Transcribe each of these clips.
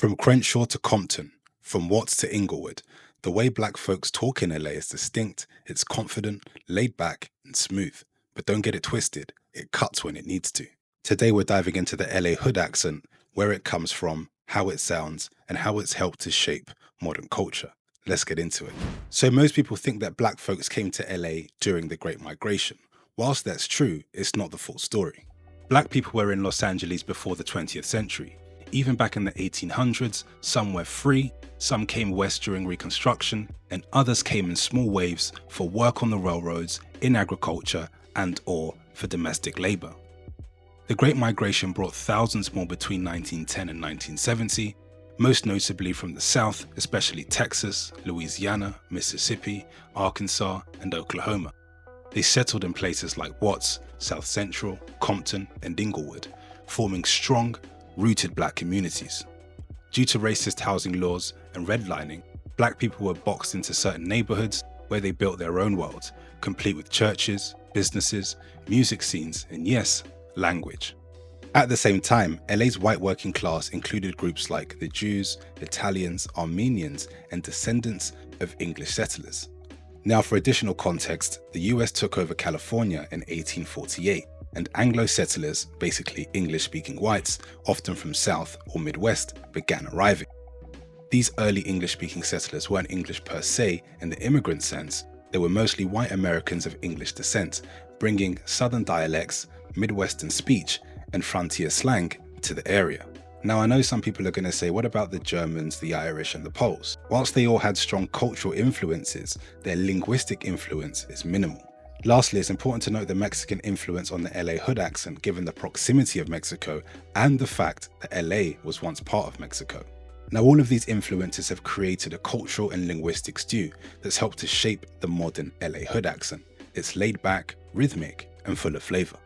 From Crenshaw to Compton, from Watts to Inglewood, the way black folks talk in LA is distinct, it's confident, laid back, and smooth. But don't get it twisted, it cuts when it needs to. Today we're diving into the LA hood accent, where it comes from, how it sounds, and how it's helped to shape modern culture. Let's get into it. So most people think that black folks came to LA during the Great Migration. Whilst that's true, it's not the full story. Black people were in Los Angeles before the 20th century. Even back in the 1800s, some were free, some came west during Reconstruction, and others came in small waves for work on the railroads, in agriculture, and/or for domestic labor. The Great Migration brought thousands more between 1910 and 1970, most notably from the South, especially Texas, Louisiana, Mississippi, Arkansas, and Oklahoma. They settled in places like Watts, South Central, Compton, and Inglewood, forming strong, rooted black communities. Due to racist housing laws and redlining, black people were boxed into certain neighborhoods where they built their own world, complete with churches, businesses, music scenes, and yes, language. At the same time, LA's white working class included groups like the Jews, Italians, Armenians, and descendants of English settlers. Now, for additional context, the US took over California in 1848, and Anglo settlers, basically English-speaking whites, often from South or Midwest, began arriving. These early English-speaking settlers weren't English per se in the immigrant sense, they were mostly white Americans of English descent, bringing Southern dialects, Midwestern speech, and frontier slang to the area. Now, I know some people are going to say, what about the Germans, the Irish, and the Poles? Whilst they all had strong cultural influences, their linguistic influence is minimal. Lastly, it's important to note the Mexican influence on the LA hood accent given the proximity of Mexico and the fact that LA was once part of Mexico. Now, all of these influences have created a cultural and linguistic stew that's helped to shape the modern LA hood accent. It's laid back, rhythmic, and full of flavor.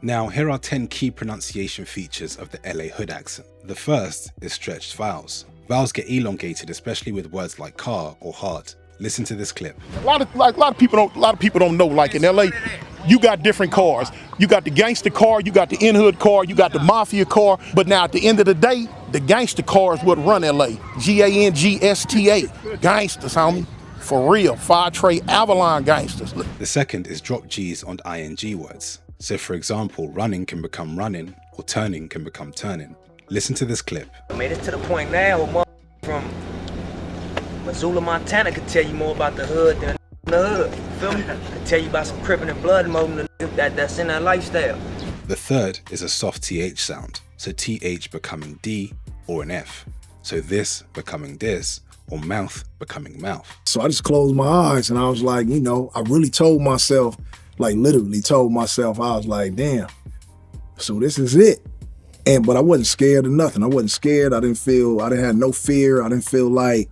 Now, here are 10 key pronunciation features of the LA hood accent. The first is stretched vowels. Vowels get elongated, especially with words like car or hard. Listen to this clip. A lot of people don't know. Like in LA, you got different cars. You got the gangster car, you got the in-hood car, you got the mafia car. But now at the end of the day, the gangster car is what run LA. Gangsta, gangsters, homie. For real, Fire Trade Avalon gangsters. The second is drop G's on ing words. So for example, running can become running, or turning can become turning. Listen to this clip. I made it to the point now where from Missoula, Montana could tell you more about the hood than the hood. Feel me? Could tell you about some crippin' and blood more than that's in that lifestyle. The third is a soft TH sound. So TH becoming D or an F. So this becoming this, or mouth becoming mouth. So I just closed my eyes and I was like, I really told myself, like literally told myself, I was like, damn, so this is it. But I wasn't scared of nothing. I wasn't scared. I didn't have no fear. I didn't feel like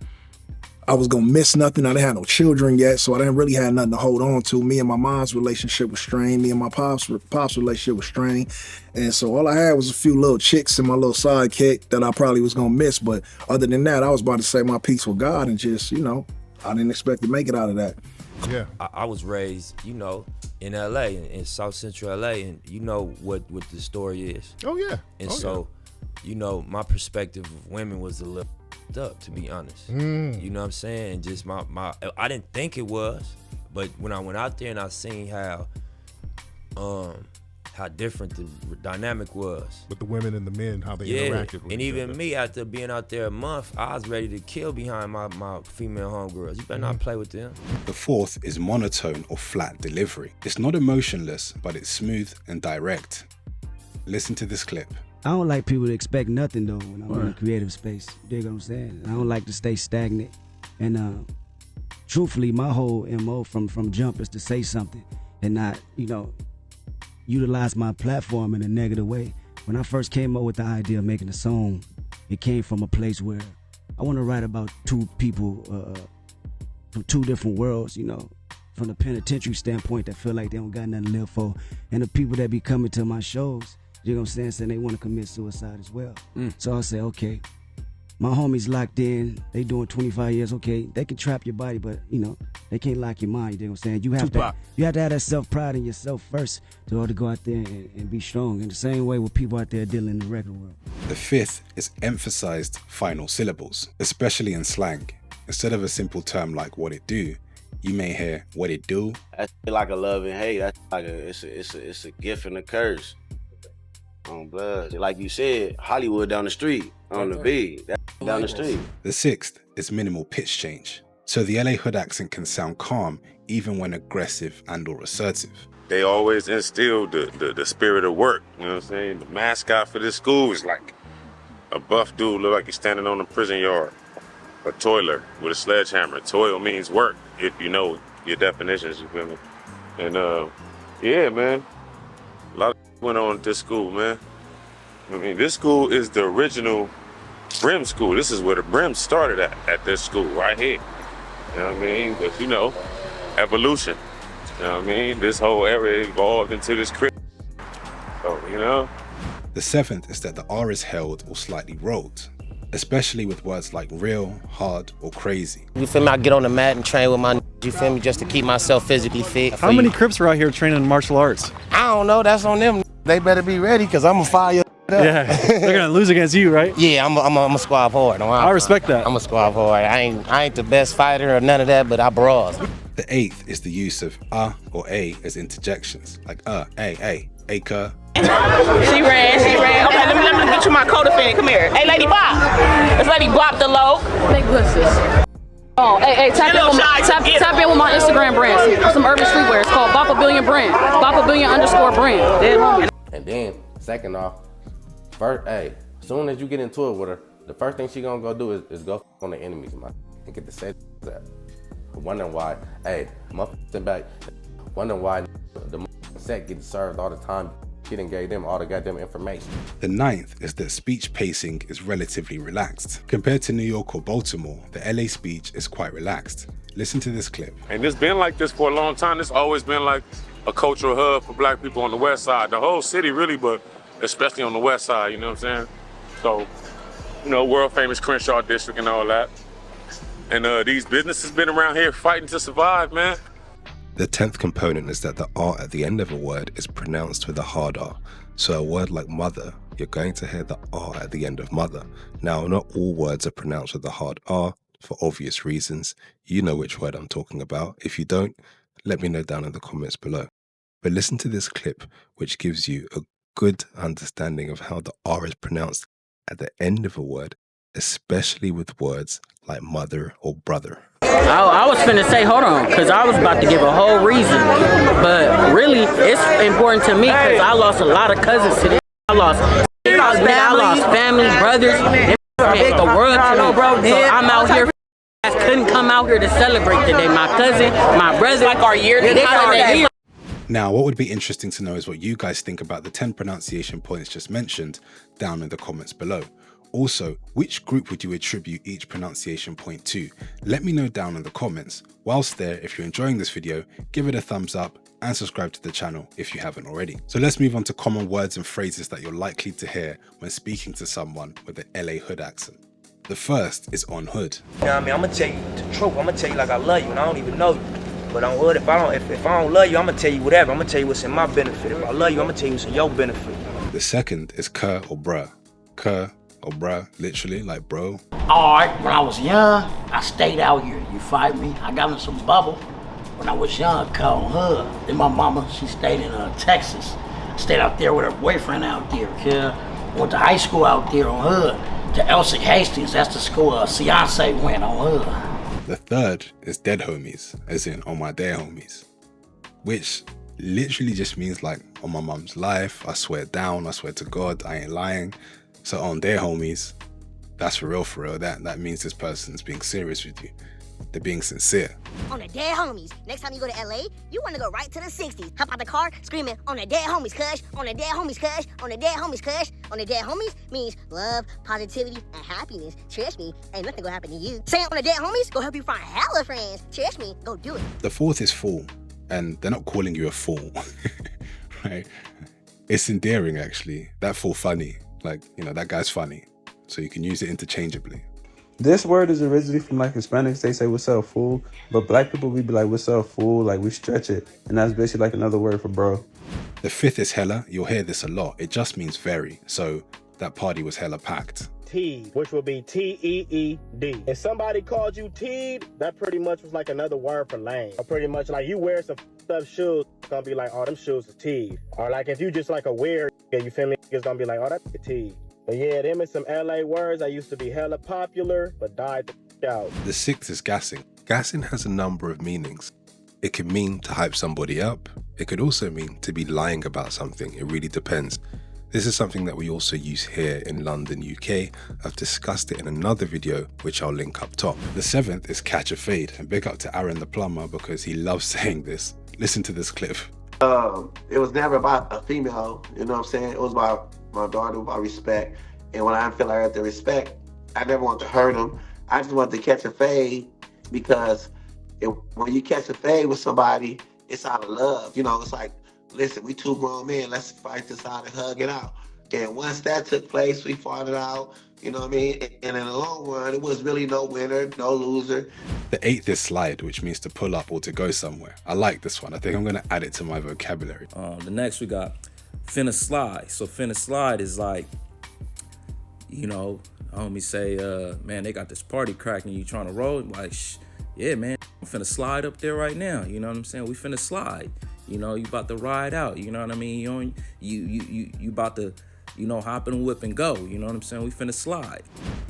I was gonna miss nothing. I didn't have no children yet, so I didn't really have nothing to hold on to. Me and my mom's relationship was strained. Me and my pop's relationship was strained. And so all I had was a few little chicks and my little sidekick that I probably was gonna miss. But other than that, I was about to say my peace with God and just, I didn't expect to make it out of that. Yeah, I was raised, in LA, in South Central LA, and you know what the story is. Oh yeah. And my perspective of women was a little up, to be honest. You know what I'm saying? Just I didn't think it was, but when I went out there and I seen how different the dynamic was with the women and the men, how they interacted with and each even other. me, after being out there a month, I was ready to kill behind my female homegirls. You better not play with them. The fourth is monotone or flat delivery. It's not emotionless, but it's smooth and direct. Listen to this clip. I don't like people to expect nothing though when I'm in a creative space. You dig what I'm saying? I don't like to stay stagnant. And truthfully, my whole MO from jump is to say something and not, utilize my platform in a negative way. When I first came up with the idea of making a song, it came from a place where I want to write about two people from two different worlds, from the penitentiary standpoint that feel like they don't got nothing to live for, and the people that be coming to my shows, you know what I'm saying they want to commit suicide as well. So I say, okay, My homies locked in, they doing 25 years, okay, they can trap your body, but you know, they can't lock your mind, you know what I'm saying? You have to have that self-pride in yourself first in order to go out there and be strong. In the same way with people out there dealing in the regular world. The fifth is emphasized final syllables, especially in slang. Instead of a simple term like what it do, you may hear what it do. That's like a love and hate. That's like it's a gift and a curse. On blood. Like you said, Hollywood down the street, on the B, that's down the street. The sixth is minimal pitch change. So the LA hood accent can sound calm even when aggressive and or assertive. They always instill the spirit of work, you know what I'm saying? The mascot for this school is like a buff dude, look like he's standing on a prison yard. A toiler with a sledgehammer. Toil means work, if you know your definitions, you feel me? And yeah, man, a lot of went on at this school, man. I mean, this school is the original Brim school. This is where the Brim started at this school, right here. You know what I mean? But you know, evolution. You know what I mean? This whole area evolved into this crib. So, you know? The seventh is that the R is held or slightly rolled, especially with words like real, hard, or crazy. You feel me? I get on the mat and train with my you feel me? Just to keep myself physically fit. How many Crips are out here training martial arts? I don't know. That's on them. They better be ready because I'm going to fire up. Yeah, they're going to lose against you, right? Yeah, I'm a squad hard. I respect that. I'm a squad hard. I ain't the best fighter or none of that, but I brawls. The eighth is the use of or a as interjections, like a, cuz. She ran. Okay, let me get you my co-defendant. Come here. Hey, Lady Bop. It's Lady Bop the low. Big pussies. Oh, hey, tap in with my Instagram brand. Some urban streetwear. It's called Bop-A-Billion brand. Bop-A-Billion_brand. Dead homie. And then, second off, first, hey, as soon as you get into it with her, the first thing she gonna go do is go on the enemies, man, and get the set that. Wondering why, hey, motherfucking back, wondering why the set gets served all the time. She done gave them all the goddamn information. The ninth is that speech pacing is relatively relaxed. Compared to New York or Baltimore, the LA speech is quite relaxed. Listen to this clip. And it's been like this for a long time. It's always been like a cultural hub for black people on the west side. The whole city really, but especially on the west side, you know what I'm saying? So, you know, world famous Crenshaw district and all that. And these businesses been around here fighting to survive, man. The 10th component is that the R at the end of a word is pronounced with a hard R. So a word like mother, you're going to hear the R at the end of mother. Now, not all words are pronounced with a hard R for obvious reasons. You know which word I'm talking about. If you don't, let me know down in the comments below. But listen to this clip, which gives you a good understanding of how the R is pronounced at the end of a word, especially with words like mother or brother. I was finna say, hold on, because I was about to give a whole reason. But really, it's important to me because I lost a lot of cousins to this. I lost family, brothers, and the world to me. So I'm out here. I couldn't come out here to celebrate today. My cousin, my brother, like our year. Now, what would be interesting to know is what you guys think about the 10 pronunciation points just mentioned down in the comments below. Also, which group would you attribute each pronunciation point to? Let me know down in the comments. Whilst there, if you're enjoying this video, give it a thumbs up and subscribe to the channel if you haven't already. So let's move on to common words and phrases that you're likely to hear when speaking to someone with an LA hood accent. The first is on hood. You know what I mean? I'm gonna tell you the truth. I'm gonna tell you like I love you and I don't even know you. But on hood, if I don't love you, I'm gonna tell you whatever. I'm gonna tell you what's in my benefit. If I love you, I'm gonna tell you what's in your benefit. The second is cur or bruh. Cur or bruh, literally, like bro. Alright, when I was young, I stayed out here, you fight me? I got in some bubble. When I was young, on hood. Then my mama, she stayed in Texas. Stayed out there with her boyfriend out there, kid. Went to high school out there on hood. To Elsick Hastings, that's the school Fiance went on hood. The third is dead homies, as in on my dead homies. Which literally just means like on my mum's life, I swear down, I swear to God, I ain't lying. So on their homies, that's for real, that means this person's being serious with you. They're being sincere. On the dead homies. Next time you go to LA, you want to go right to the 60s. Hop out the car screaming, on the dead homies, cuz. On the dead homies, cuz. On the dead homies, cuz. On the dead homies means love, positivity, and happiness. Trust me, ain't nothing gonna happen to you. Saying on the dead homies, go help you find hella friends. Trust me, go do it. The fourth is fool, and they're not calling you a fool, right? It's endearing, actually. That fool funny. Like, you know, that guy's funny. so you can use it interchangeably. This word is originally from like Hispanics. They say what's up, fool. But black people, we be like, what's up, fool? Like we stretch it. And that's basically like another word for bro. The fifth is hella. You'll hear this a lot. It just means very. So that party was hella packed. Teed, which would be T-E-E-D. If somebody called you teed, that pretty much was like another word for lame. Or pretty much like you wear some up shoes, it's gonna be like, oh, them shoes are teed. Or like if you just like a weird, you feel me, it's gonna be like, oh, that's a teed. But yeah, them is some LA words that used to be hella popular, but died the out. The sixth is gassing. Gassing has a number of meanings. It can mean to hype somebody up. It could also mean to be lying about something. It really depends. This is something that we also use here in London, UK. I've discussed it in another video, which I'll link up top. The seventh is catch a fade. And big up to Aaron the plumber because he loves saying this. Listen to this clip. It was never about a female, you know what I'm saying? It was about my daughter, about respect. And when I feel like I have the respect, I never want to hurt them. I just want to catch a fade because when you catch a fade with somebody, it's out of love. You know, it's like, listen, we two grown men, let's fight this out and hug it out. And once that took place, we fought it out, you know what I mean? And in the long run, it was really no winner, no loser. The eighth is slide, which means to pull up or to go somewhere. I like this one. I think I'm going to add it to my vocabulary. The next we got finna slide. So finna slide is like, you know, homie say, man, they got this party cracking, you trying to roll? Like, yeah, man, I'm finna slide up there right now. You know what I'm saying? We finna slide. You know, you about to ride out. You know what I mean? You about to, you know, hop in a whip and go. You know what I'm saying? We finna slide.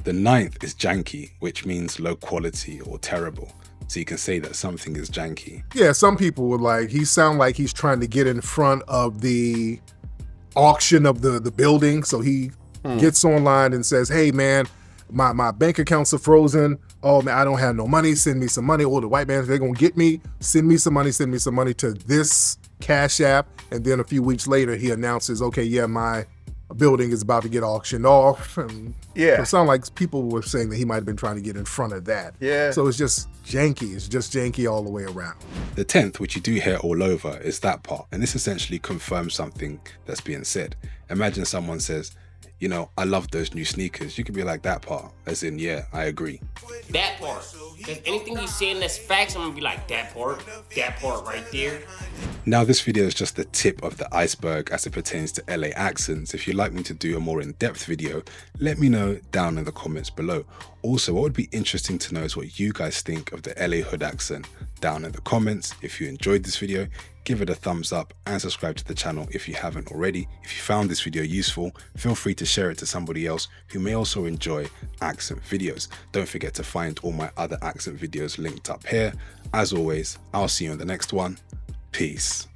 The ninth is janky, which means low quality or terrible. So you can say that something is janky. Yeah, some people would like, he sound like he's trying to get in front of the auction of the building. So he gets online and says, hey man, my bank accounts are frozen. Oh man, I don't have no money. Send me some money. Oh, the white man, they're gonna get me. Send me some money to this Cash App. And then a few weeks later, he announces, okay, yeah, my building is about to get auctioned off. And yeah. It sounded like people were saying that he might have been trying to get in front of that. Yeah. So it's just janky. It's just janky all the way around. The 10th, which you do hear all over, is that part. And this essentially confirms something that's being said. Imagine someone says, you know, I love those new sneakers. You could be like, that part, as in, yeah, I agree. That part. Because anything you say in that's facts, I'm gonna be like, that part right there. Now, this video is just the tip of the iceberg as it pertains to LA accents. If you'd like me to do a more in-depth video, let me know down in the comments below. Also, what would be interesting to know is what you guys think of the LA hood accent down in the comments. If you enjoyed this video, give it a thumbs up and subscribe to the channel if you haven't already. If you found this video useful, feel free to share it to somebody else who may also enjoy accent videos. Don't forget to find all my other accent videos linked up here. As always, I'll see you in the next one. Peace.